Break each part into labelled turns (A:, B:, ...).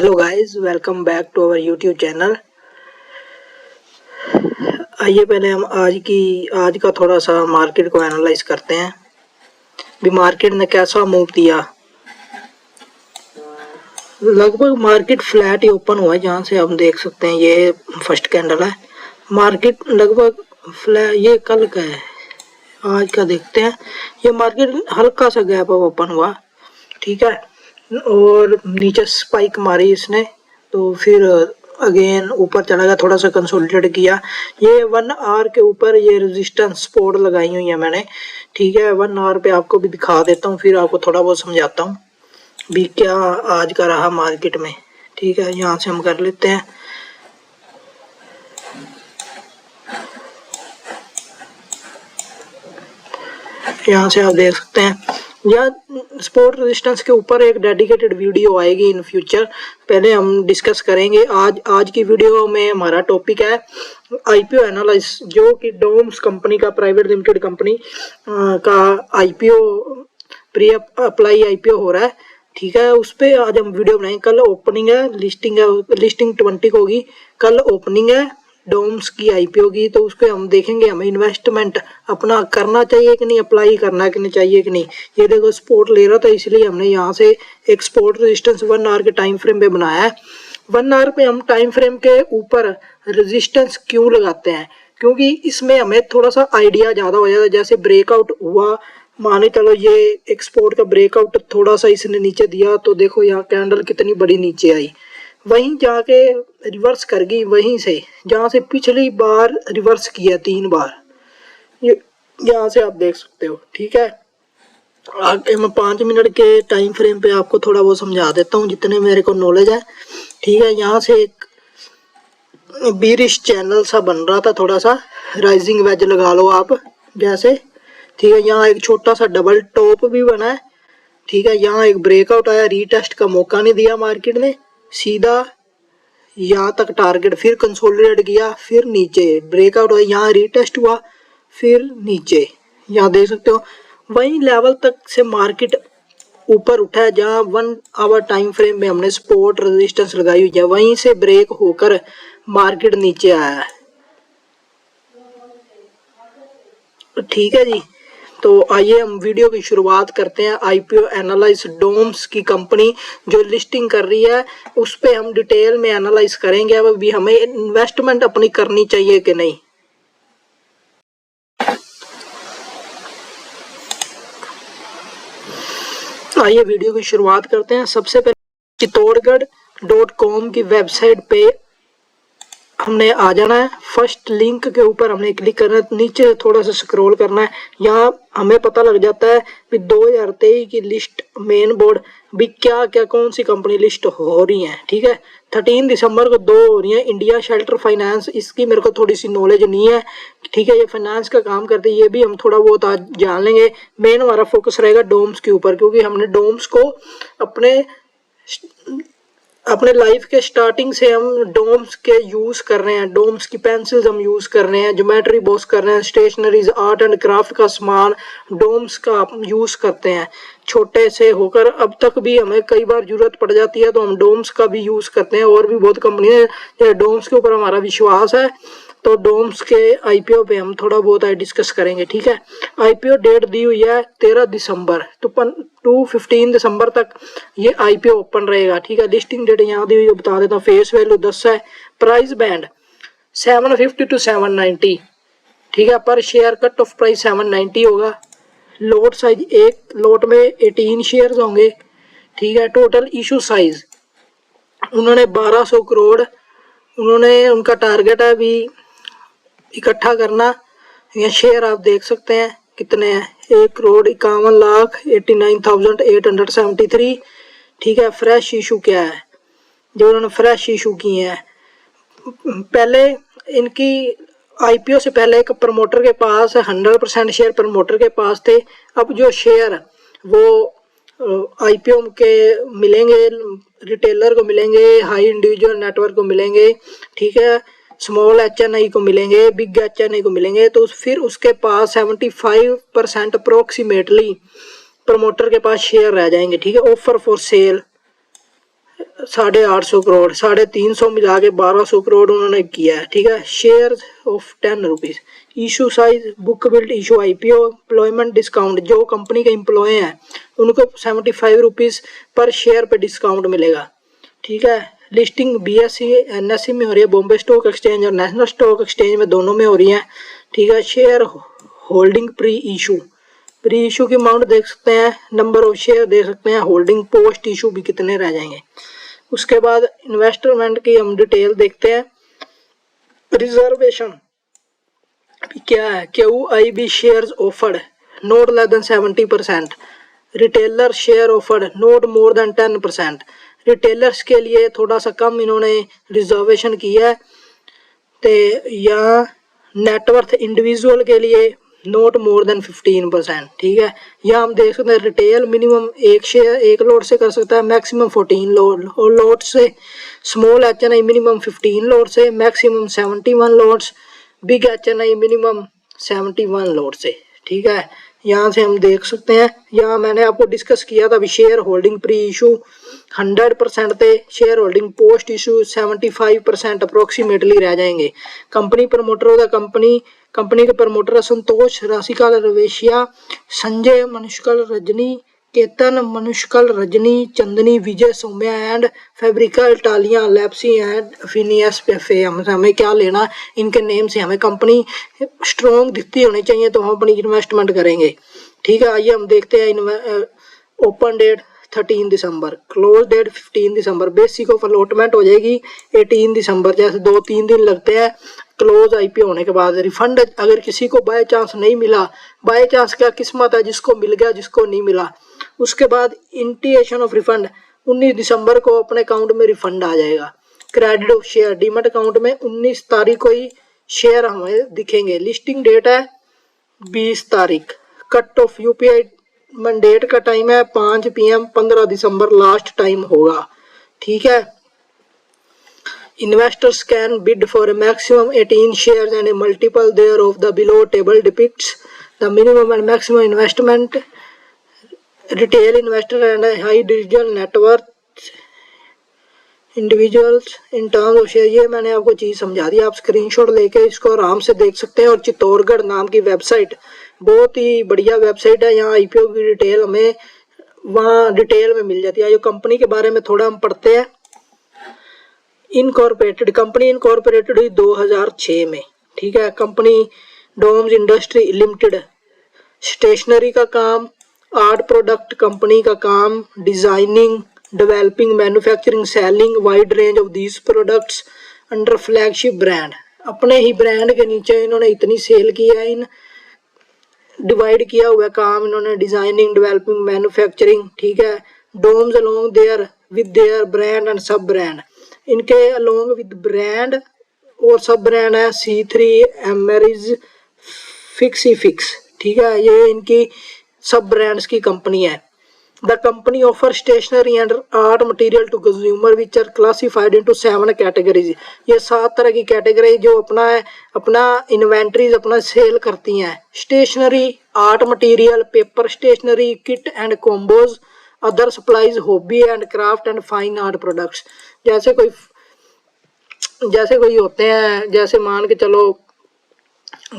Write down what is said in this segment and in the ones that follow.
A: Hello guys, welcome back to our YouTube channel. आइए पहले हम आज का थोड़ा सा मार्केट को एनालाइज करते हैं। भी मार्केट ने कैसा मूव दिया। लगभग मार्केट फ्लैट ही ओपन हुआ है, जहां से हम देख सकते हैं ये फर्स्ट कैंडल है। मार्केट लगभग फ्लैट, ये कल का है, आज का देखते हैं। ये मार्केट हल्का सा गैप ओपन हुआ, ठीक है, और नीचे स्पाइक मारी इसने, तो फिर अगेन ऊपर चला गया, थोड़ा सा कंसोलिडेट किया। ये 1 आवर के ऊपर ये रेजिस्टेंस सपोर्ट लगाई हुई है मैंने, ठीक है। 1 आवर पे आपको भी दिखा देता हूँ, फिर आपको थोड़ा बहुत समझाता हूँ भी क्या आज का रहा मार्केट में, ठीक है। यहाँ से हम कर लेते हैं। यहाँ से आप देख सकते हैं, या सपोर्ट रेजिस्टेंस के ऊपर एक डेडिकेटेड वीडियो आएगी इन फ्यूचर, पहले हम डिस्कस करेंगे। आज की वीडियो में हमारा टॉपिक है आईपीओ एनालिसिस, जो कि डोम्स कंपनी का, प्राइवेट लिमिटेड कंपनी का आईपीओ प्री अप्लाई आईपीओ हो रहा है, ठीक है। उस पर आज हम वीडियो बनाएंगे। कल ओपनिंग है, लिस्टिंग 20 को होगी, कल ओपनिंग है डोम्स की आईपीओ की, तो उसको हम देखेंगे हमें इन्वेस्टमेंट अपना करना चाहिए कि नहीं, अप्लाई करना कि नहीं चाहिए कि नहीं। ये देखो सपोर्ट ले रहा था, इसलिए हमने यहाँ से एक सपोर्ट रेजिस्टेंस 1 आवर के टाइम फ्रेम पे बनाया है। 1 आवर पे हम टाइम फ्रेम के ऊपर रेजिस्टेंस क्यों लगाते हैं, क्योंकि इसमें हमें थोड़ा सा आइडिया ज़्यादा हो जाता है। जैसे ब्रेकआउट हुआ, माने चलो ये एक्सपोर्ट का ब्रेकआउट थोड़ा सा इसने नीचे दिया, तो देखो यहाँ कैंडल कितनी बड़ी नीचे आई, वहीं जाके रिवर्स कर गई, वहीं से जहाँ से पिछली बार रिवर्स किया 3 बार, ये यहाँ से आप देख सकते हो, ठीक है। आगे मैं 5 मिनट के टाइम फ्रेम पे आपको थोड़ा बहुत समझा देता हूँ जितने मेरे को नॉलेज है, ठीक है। यहाँ से एक बीरिश चैनल सा बन रहा था, थोड़ा सा राइजिंग वेज लगा लो आप जैसे, ठीक है। यहाँ एक छोटा सा डबल टॉप भी बना है, ठीक है। यहाँ एक ब्रेकआउट आया, रीटेस्ट का मौका नहीं दिया मार्केट ने, सीधा यहाँ तक टारगेट, फिर कंसोलिडेट किया, फिर नीचे ब्रेकआउट हुआ, यहाँ रीटेस्ट हुआ, फिर नीचे, यहाँ देख सकते हो। वही लेवल तक से मार्केट ऊपर उठा है, जहाँ 1 आवर टाइम फ्रेम में हमने सपोर्ट रेजिस्टेंस लगाई हुई है, वहीं से ब्रेक होकर मार्केट नीचे आया है, ठीक है जी। तो आइए हम वीडियो की शुरुआत करते हैं। आईपीओ एनालाइज डोम्स की कंपनी जो लिस्टिंग कर रही है, उस पे हम डिटेल में एनालाइज करेंगे अब भी हमें इन्वेस्टमेंट अपनी करनी चाहिए कि नहीं। आइए वीडियो की शुरुआत करते हैं। सबसे पहले चित्तौड़गढ़.com की वेबसाइट पे हमने आ जाना है। फर्स्ट लिंक के ऊपर हमने क्लिक करना है, नीचे थोड़ा सा स्क्रॉल करना है। यहाँ हमें पता लग जाता है कि 2023 की लिस्ट मेन बोर्ड भी क्या क्या कौन सी कंपनी लिस्ट हो रही है, ठीक है। 13 दिसंबर को 2 हो रही है। इंडिया शेल्टर फाइनेंस, इसकी मेरे को थोड़ी सी नॉलेज नहीं है, ठीक है। ये फाइनेंस का काम करते हैं, ये भी हम थोड़ा बहुत आज जान लेंगे। मेन हमारा फोकस रहेगा डोम्स के ऊपर, क्योंकि हमने डोम्स को अपने लाइफ के स्टार्टिंग से हम डोम्स के यूज कर रहे हैं। डोम्स की पेंसिल्स हम यूज कर रहे हैं, ज्योमेट्री बॉक्स कर रहे हैं, स्टेशनरीज, आर्ट एंड क्राफ्ट का सामान डोम्स का यूज करते हैं। छोटे से होकर अब तक भी हमें कई बार जरूरत पड़ जाती है, तो हम डोम्स का भी यूज करते हैं। और भी बहुत कंपनी है, डोम्स के ऊपर हमारा विश्वास है, तो डोम्स के आईपीओ पे हम थोड़ा बहुत डिस्कस करेंगे, ठीक है। आईपीओ डेट दी हुई है 13 दिसंबर, तो 15 दिसंबर तक ये आईपीओ ओपन रहेगा, ठीक है। लिस्टिंग डेट यहाँ दी हुई है, बता देता हूँ। फेस वैल्यू 10 है, प्राइस बैंड 750 to 790, ठीक है। पर शेयर कट ऑफ प्राइस 790 होगा। लोट साइज, एक लोट में 18 शेयर होंगे, ठीक है। टोटल इशू साइज उन्होंने 1200 करोड़ उनका टारगेट है अभी इकट्ठा करना। ये शेयर आप देख सकते हैं कितने हैं, 1,51,89,873, ठीक है। फ्रेश इशू क्या है, जो उन्होंने फ्रेश इशू किए हैं, पहले इनकी आईपीओ से पहले एक प्रमोटर के पास 100% शेयर प्रमोटर के पास थे। अब जो शेयर वो आईपीओ के मिलेंगे, रिटेलर को मिलेंगे, हाई इंडिविजुअल नेटवर्क को मिलेंगे, ठीक है। स्मॉल एचएनआई को मिलेंगे, बिग एचएनआई को मिलेंगे, तो फिर उसके पास 75% अप्रोक्सीमेटली प्रमोटर के पास शेयर रह जाएंगे, ठीक है। ऑफर फॉर सेल 850 करोड़, 350 मिला के 1200 करोड़ उन्होंने किया है। ठीक है, share of 10 rupees, issue size, book build issue, IPO, employment discount, जो कंपनी के एम्प्लॉय हैं उनको 75 रुपीज पर शेयर पे डिस्काउंट मिलेगा। ठीक है, लिस्टिंग BSE NSE में हो रही है, बॉम्बे स्टॉक एक्सचेंज और नेशनल स्टॉक एक्सचेंज में, दोनों में हो रही है। ठीक है, शेयर होल्डिंग प्री इशू की अमाउंट देख सकते हैं, नंबर ऑफ शेयर देख सकते हैं, होल्डिंग पोस्ट इशू भी कितने रह जाएंगे। उसके बाद इन्वेस्टमेंट की हम डिटेल देखते हैं। रिजर्वेशन क्या है, QIB shares offered not less than 70%, retailer share offered not more than 10%। Retailers के लिए थोड़ा सा कम इन्होंने रिजर्वेशन किया है। तो यहाँ नेटवर्थ इंडिविजुअल के लिए नॉट मोर देन 15%। ठीक है, यहाँ हम देख सकते हैं रिटेल मिनिमम एक शेयर एक लॉट से कर सकता है, मैक्सिमम 14 लॉट से। स्मॉल HNI मिनिमम 15 लॉट से, maximum 71 lots. Big HNI minimum 71 lot से। ठीक है, यहाँ से हम देख सकते हैं, यहाँ मैंने आपको डिस्कस किया था अभी, शेयर होल्डिंग प्री इशू 100% थे, share holding post issue 75% approximately रह जाएंगे। Company promoter of the company के promoter Santosh Rasiklal Raveshia, Sanjay Mansukhlal Rajani, Ketan Mansukhlal Rajani, Chandni Vijay Somaiya and Fabbrica Italiana Lapis and फिनियस पेफे। हमें क्या लेना इनके नेम से, हमें कंपनी स्ट्रॉन्ग दिखती होनी चाहिए तो हम अपनी इन्वेस्टमेंट करेंगे। ठीक है, आइए हम देखते हैं। ओपन डेट 13 दिसंबर, क्लोज डेट 15 दिसंबर, बेसिक ऑफ अलॉटमेंट हो जाएगी 18 दिसंबर, जैसे 2-3 दिन लगते हैं क्लोज IPO होने के बाद। रिफंड अगर किसी को बाय चांस नहीं मिला, बाय चांस क्या किस्मत है, जिसको मिल गया जिसको नहीं मिला। उसके बाद इंटीएशन ऑफ रिफंड 19 दिसंबर को अपने अकाउंट में रिफंड आ जाएगा। Credit of share demat account में 19 तारीख को ही शेयर हमें दिखेंगे। लिस्टिंग डेट है 20 तारीख। कट ऑफ UPI मंडेट का टाइम है 5 PM, 15 दिसंबर लास्ट टाइम होगा। ठीक है, investors can bid for a maximum 18 shares and a multiple thereof. The below table depicts the minimum and maximum investment, retail investor and a high digital net worth individuals in terms of share। ये मैंने आपको चीज़ समझा दी, आप screenshot लेके इसको आराम से देख सकते हैं। और चित्तौड़गढ़ नाम की वेबसाइट बहुत ही बढ़िया वेबसाइट है, यहाँ IPO की डिटेल हमें वहाँ डिटेल में मिल जाती है। जो कंपनी के बारे में थोड़ा हम पढ़ते हैं। इनकॉर्पोरेटेड कंपनी इनकॉर्पोरेटेड हुई 2006 में। ठीक है, company Doms industry limited, stationery का काम, आर्ट प्रोडक्ट कंपनी का काम, designing, developing, manufacturing, selling wide range of these products under flagship brand. अपने ही ब्रांड के नीचे इन्होंने इतनी सेल की है, इन डिवाइड किया हुआ काम इन्होंने, डिजाइनिंग, डेवलपिंग, मैन्युफैक्चरिंग। ठीक है, Doms along their with their brand and sub brand, इनके अलोंग विद ब्रांड और सब ब्रांड है C3 एमरिज फिक्स। ठीक है, ये इनकी सब ब्रांड्स की कंपनी है। The company offer stationery and art material to consumer which are classified into 7 categories. ये 7 तरह की कैटेगरी जो अपना इन्वेंट्रीज अपना सेल करती हैं। Stationery, art material, paper stationery, kit and combos, other supplies, hobby and craft and fine art products. जैसे कोई होते हैं, जैसे मान के चलो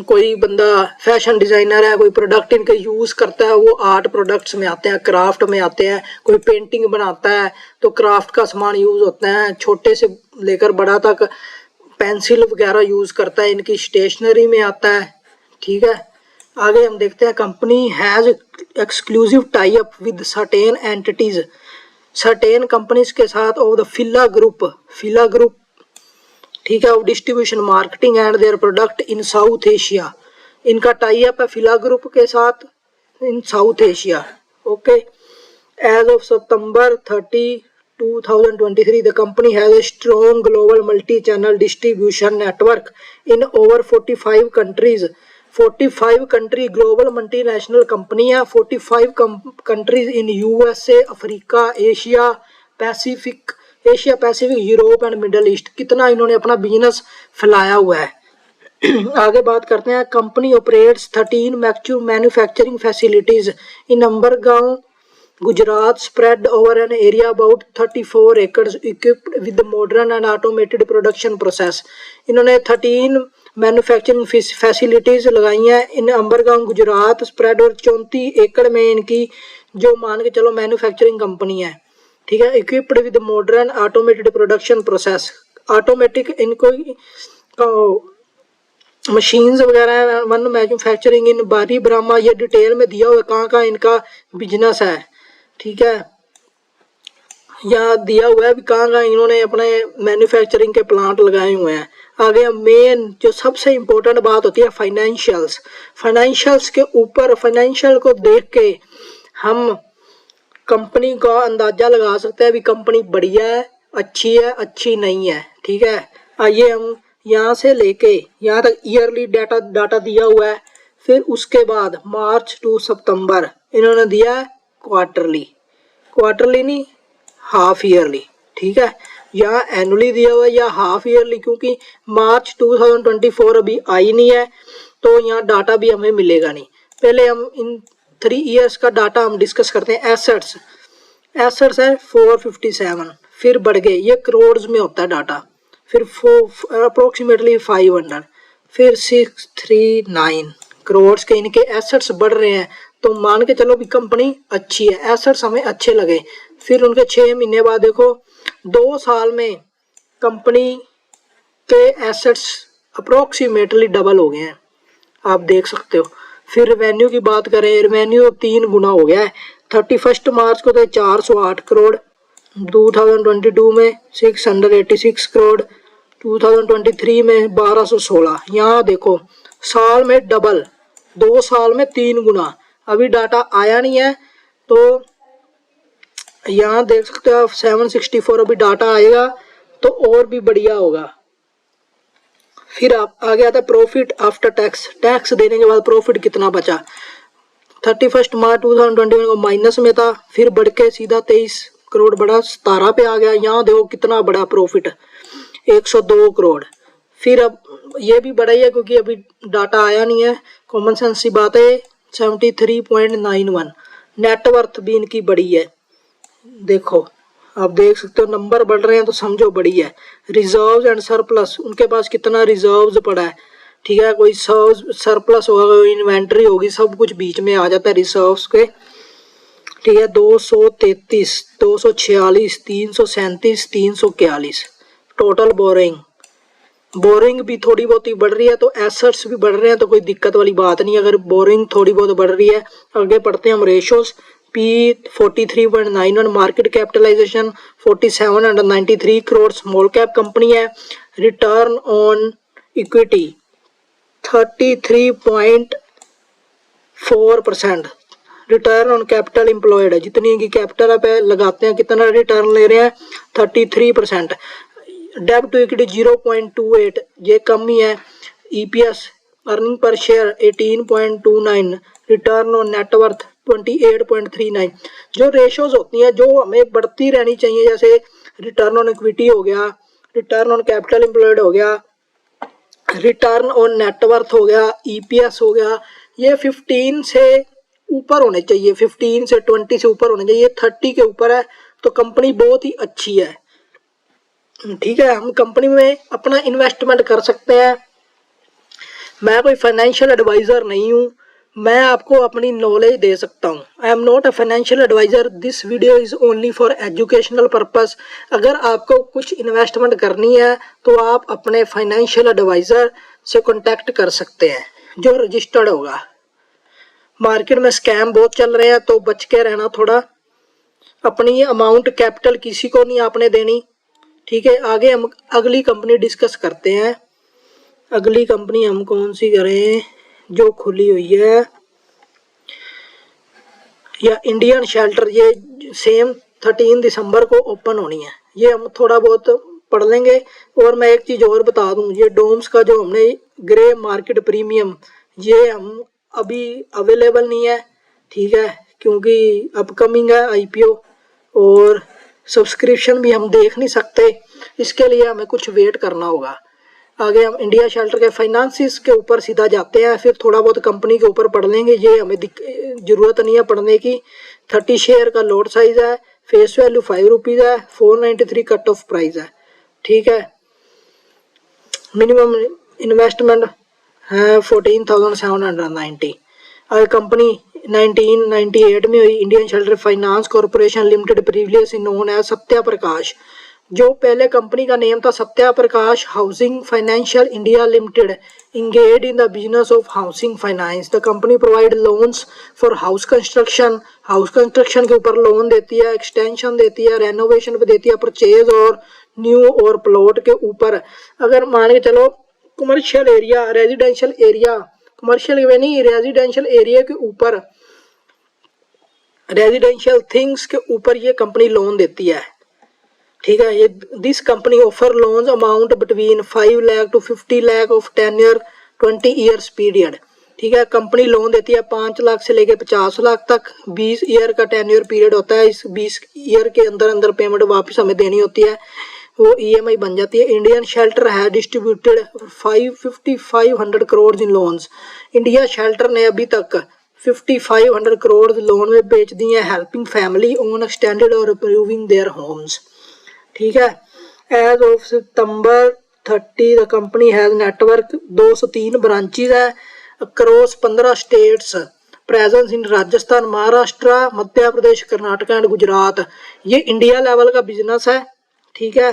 A: कोई बंदा फैशन डिजाइनर है, कोई प्रोडक्ट इनका यूज करता है, वो आर्ट प्रोडक्ट्स में आते हैं, क्राफ्ट में आते हैं। कोई पेंटिंग बनाता है तो क्राफ्ट का सामान यूज होता है, छोटे से लेकर बड़ा तक पेंसिल वगैरह यूज करता है, इनकी स्टेशनरी में आता है। ठीक है, आगे हम देखते हैं। Company has exclusive tie up with certain entities, certain companies के साथ ऑफ द फिला ग्रुप। ठीक है, of distribution, marketing and their product in South Asia. इनका टाई अप है फिला ग्रुप के साथ in South Asia. Okay, as of September 30, 2023 the company has a strong global multi-channel distribution network in over 45 countries। 45 country global multinational company है। 45 countries in USA, Africa, Asia Pacific, Europe and middle east. कितना इन्होंने अपना business फैलाया हुआ है। आगे बात करते हैं। Company operates 13 manufacturing facilities in Umbergaon, Gujarat spread over an area about 34 acres equipped with modern and automated production process. इन्होंने 13 मैन्युफैक्चरिंग फैसिलिटीज़ लगाई हैं इन अंबरगांव गुजरात स्प्रेड, और 34 एकड़ में इनकी जो मान के चलो मैन्युफैक्चरिंग कंपनी है, ठीक है। Equipped with modern automated production process, automatic इनको मशीन्स वगैरह, वन मैन्युफैक्चरिंग इन बारी ब्राह्मा, ये डिटेल में दिया हुआ है कहाँ कहाँ इनका बिजनेस है, ठीक है। यहाँ दिया हुआ है भी कहाँ कहाँ इन्होंने अपने मैन्युफैक्चरिंग के प्लांट लगाए हुए हैं। आगे मेन जो सबसे इम्पोर्टेंट बात होती है फाइनेंशियल्स। फाइनेंशियल्स के ऊपर, फाइनेंशियल को देख के हम कंपनी का अंदाजा लगा सकते हैं भी कंपनी बढ़िया है, अच्छी नहीं है, ठीक है। आइए हम यहाँ से लेके यहाँ तक ईयरली डाटा दिया हुआ है, फिर उसके बाद मार्च टू सितंबर इन्होंने दिया है क्वार्टरली नहीं हाफ ईयरली, ठीक है। यहाँ एनुअली दिया हुआ है या हाफ ईयरली, क्योंकि मार्च 2024 अभी आई नहीं है तो यहाँ डाटा भी हमें मिलेगा नहीं। पहले हम इन 3 ईयर्स का डाटा हम डिस्कस करते हैं। एसेट्स है 457, फिर बढ़ गए, ये करोड़ में होता है डाटा, फिर अप्रोक्सीमेटली 500, फिर 639 करोड़ के इनके एसेट्स बढ़ रहे हैं, तो मान के चलो भी कंपनी अच्छी है, एसेट्स हमें अच्छे लगे। फिर उनके 6 महीने बाद देखो 2 साल में कंपनी के एसेट्स अप्रोक्सीमेटली डबल हो गए हैं, आप देख सकते हो। फिर रेवेन्यू की बात करें, रेवेन्यू 3 गुना हो गया है। 31 मार्च को थे 408 करोड़, 2022 में 686 करोड़, 2023 में 1216। यहाँ देखो साल में डबल, 2 साल में 3 गुना। अभी डाटा आया नहीं है तो यहाँ देख सकते हो आप 764, अभी डाटा आएगा तो और भी बढ़िया होगा। फिर आप आगे आता है प्रॉफिट आफ्टर टैक्स, टैक्स देने के बाद प्रॉफिट कितना बचा। 31 मार्च 2021 को माइनस में था, फिर बढ़ के सीधा 23 करोड़ बढ़ा 17 पे आ गया। यहाँ देखो कितना बड़ा प्रॉफिट, 102 करोड़। फिर अब ये भी बढ़ा ही है क्योंकि अभी डाटा आया नहीं है, कॉमन सेंस सी बात है। 73.91 नेटवर्थ भी इनकी बड़ी है, देखो आप देख सकते हो नंबर बढ़ रहे हैं तो समझो बड़ी है। रिजर्व्स एंड सरप्लस, उनके पास कितना रिजर्व्स पड़ा है, ठीक है। कोई सरप्लस होगा, कोई इन्वेंट्री होगी, सब कुछ बीच में आ जाता है रिजर्व्स के, ठीक है। 233, 246, 337, 341 टोटल। बोरिंग भी थोड़ी बहुत ही बढ़ रही है, तो एसेट्स भी बढ़ रहे हैं, तो कोई दिक्कत वाली बात नहीं अगर बोरिंग थोड़ी बहुत बढ़ रही है। आगे पढ़ते हैं हम ratios. P 43.91, market capitalisation 4793 crore, small cap company है। Return on equity 33.4%। Return on capital employed है, जितनी इनकी कैपिटल पे लगाते हैं कितना रिटर्न ले रहे हैं, 33%। डेब्ट टू इक्विटी 0.28, ये कम ही है। EPS earning per share 18.29, return on net worth 28.39। जो रेशोज होती हैं जो हमें बढ़ती रहनी चाहिए, जैसे रिटर्न ऑन इक्विटी हो गया, रिटर्न ऑन कैपिटल एम्प्लॉयड हो गया, रिटर्न ऑन नेटवर्थ हो गया, EPS हो गया, ये 15 से ऊपर होने चाहिए, 15 से 20 से ऊपर होने चाहिए। 30 के ऊपर है तो कंपनी बहुत ही अच्छी है, ठीक है। हम कंपनी में अपना इन्वेस्टमेंट कर सकते हैं। मैं कोई फाइनेंशियल एडवाइजर नहीं हूँ, मैं आपको अपनी नॉलेज दे सकता हूँ। I am not a financial advisor, this video is only for educational purpose. अगर आपको कुछ इन्वेस्टमेंट करनी है तो आप अपने फाइनेंशियल एडवाइज़र से कांटेक्ट कर सकते हैं जो रजिस्टर्ड होगा। मार्केट में स्कैम बहुत चल रहे हैं तो बच के रहना थोड़ा। अपनी अमाउंट कैपिटल किसी को नहीं आपने देनी, ठीक है। आगे हम अगली कंपनी डिस्कस करते हैं। अगली कंपनी हम कौन सी करें जो खुली हुई है, या इंडियन शेल्टर, ये सेम 13 दिसंबर को ओपन होनी है, ये हम थोड़ा बहुत पढ़ लेंगे। और मैं एक चीज़ और बता दूं, ये डोम्स का जो हमने ग्रे मार्केट प्रीमियम, ये हम अभी अवेलेबल नहीं है, ठीक है, क्योंकि अपकमिंग है IPO, और सब्सक्रिप्शन भी हम देख नहीं सकते, इसके लिए हमें कुछ वेट करना होगा। आगे हम इंडिया शेल्टर के फाइनेंसिस के ऊपर सीधा जाते हैं, फिर थोड़ा बहुत कंपनी के ऊपर पढ़ लेंगे, ये हमें ज़रूरत नहीं है पढ़ने की, 30 शेयर का लॉट साइज है, फेस वैल्यू 5 रुपीज़ है, 493 कट ऑफ प्राइस है। ठीक है, मिनिमम इन्वेस्टमेंट है 14,790। अगर कंपनी 1998 में हुई, Indian shelter finance corporation limited, previously known as Satya Prakash. जो पहले कंपनी का नेम था Satya Prakash housing financial India limited, engaged in the business of housing finance. The company provide loans for house construction. House construction के ऊपर loan देती है, extension देती है, रेनोवेशन पे देती है, परचेज और न्यू और प्लॉट के ऊपर। अगर मान के चलो commercial area, residential area, commercial में नहीं, रेजिडेंशियल एरिया के ऊपर, रेजिडेंशियल थिंग्स के ऊपर ये कंपनी लोन देती है। ठीक है, ये this company offer loans amount between 5 lakh to 50 lakh of 10 year 20 years period. ठीक है, कंपनी लोन देती है 5 लाख से लेके 50 लाख तक, 20 ईयर का 10 ईयर पीरियड होता है। इस 20 ईयर के अंदर अंदर पेमेंट वापस हमें देनी होती है, वो ईएमआई बन जाती है। इंडियन शेल्टर है डिस्ट्रीब्यूटेड 5,500 करोड़ इन लोन्स। इंडिया शेल्टर ने अभी तक 5,500 करोड़ लोन में बेच दिए हैं, हेल्पिंग फैमिली ओन एक्सटेंडेड और इम्प्रूविंग देयर होम्स। ठीक है, एज ऑफ सितंबर 30 the company has network 203 branches है across 15 states, presence in Rajasthan, Maharashtra, Madhya Pradesh, Karnataka and Gujarat. ये इंडिया लेवल का बिजनेस है। ठीक है,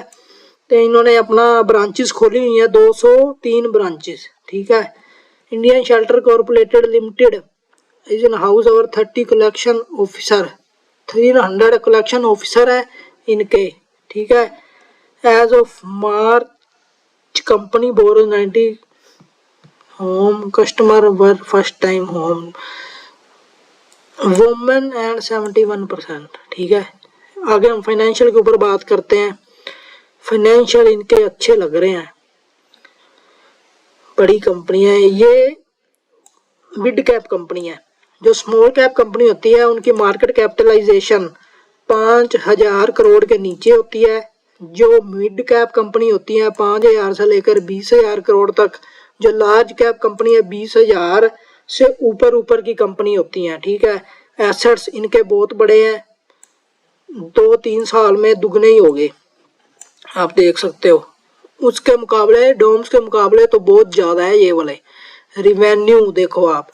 A: तो इन्होंने अपना ब्रांचेस खोली हुई है 203 ब्रांचेस। ठीक है, Indian shelter corporated limited is in house over 30 collection officer, 300 collection officer है इनके। ठीक है, as of March company borrow 90 home customer were first time home women and 71%। ठीक है, आगे हम फाइनेंशियल के ऊपर बात करते हैं। फाइनेंशियल इनके अच्छे लग रहे हैं, बड़ी कंपनी है ये, मिड कैप कंपनी है। जो स्मॉल कैप कंपनी होती है उनकी मार्केट कैपिटलाइजेशन 5,000 करोड़ के नीचे होती है। जो मिड कैप कंपनी होती है 5,000 से लेकर 20,000 करोड़ तक। जो लार्ज कैप कंपनी है 20,000 से ऊपर की कंपनी होती है। ठीक है, एसेट्स इनके बहुत बड़े हैं, 2-3 साल में दुगने ही हो गए, आप देख सकते हो। उसके मुकाबले डोम्स के मुकाबले तो बहुत ज़्यादा है ये वाले। रिवेन्यू देखो आप,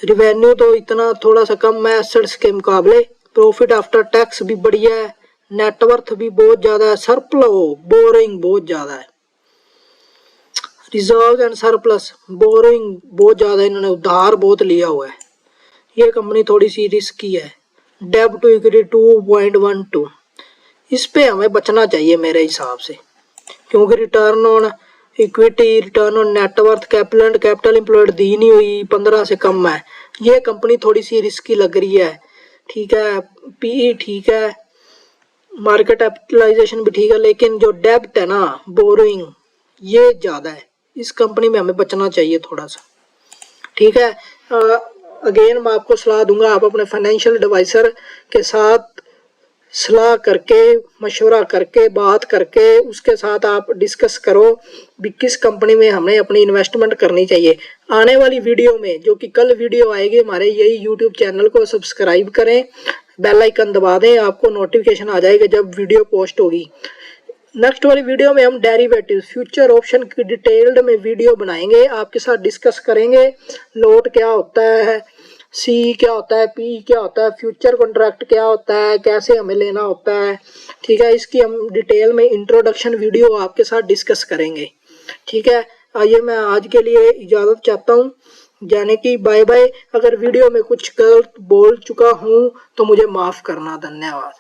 A: रिवेन्यू तो इतना थोड़ा सा कम है एसेट्स के मुकाबले। प्रॉफिट आफ्टर टैक्स भी बढ़िया है, नेटवर्थ भी बहुत ज़्यादा है, सरप्लस बोरिंग बहुत ज़्यादा है, रिजर्व एंड सरप्लस बोरिंग बहुत ज़्यादा, इन्होंने उधार बहुत लिया हुआ है। ये कंपनी थोड़ी सी रिस्की है, डेब्ट टू इक्विटी 2.12, इस पे हमें बचना चाहिए मेरे हिसाब से, क्योंकि return on equity, return on net worth, capital employed दी नहीं हुई, 15 से कम है। ये कंपनी थोड़ी सी रिस्की लग रही है। ठीक है, पीई ठीक है, मार्केट कैपिटलाइजेशन भी ठीक है, लेकिन जो डेब्ट है ना, बोरिंग, ये ज़्यादा है। इस कंपनी में हमें बचना चाहिए थोड़ा सा। ठीक है, अगेन मैं आपको सलाह दूंगा, आप अपने फाइनेंशियल एडवाइजर के साथ सलाह करके, मशवरा करके, बात करके उसके साथ आप डिस्कस करो भी किस कंपनी में हमें अपनी इन्वेस्टमेंट करनी चाहिए। आने वाली वीडियो में, जो कि कल वीडियो आएगी हमारे यही यूट्यूब चैनल को सब्सक्राइब करें, बेल आइकन दबा दें, आपको नोटिफिकेशन आ जाएगा जब वीडियो पोस्ट होगी। नेक्स्ट वाली वीडियो में हम डेरिवेटिव फ्यूचर ऑप्शन की डिटेल्ड में वीडियो बनाएंगे, आपके साथ डिस्कस करेंगे। लॉट क्या होता है, सी क्या होता है, पी क्या होता है, फ्यूचर कॉन्ट्रैक्ट क्या होता है, कैसे हमें लेना होता है। ठीक है, इसकी हम डिटेल में इंट्रोडक्शन वीडियो आपके साथ डिस्कस करेंगे। ठीक है, आइए मैं आज के लिए इजाज़त चाहता हूँ, जाने की बाय बाय। अगर वीडियो में कुछ गलत बोल चुका हूँ तो मुझे माफ़ करना, धन्यवाद।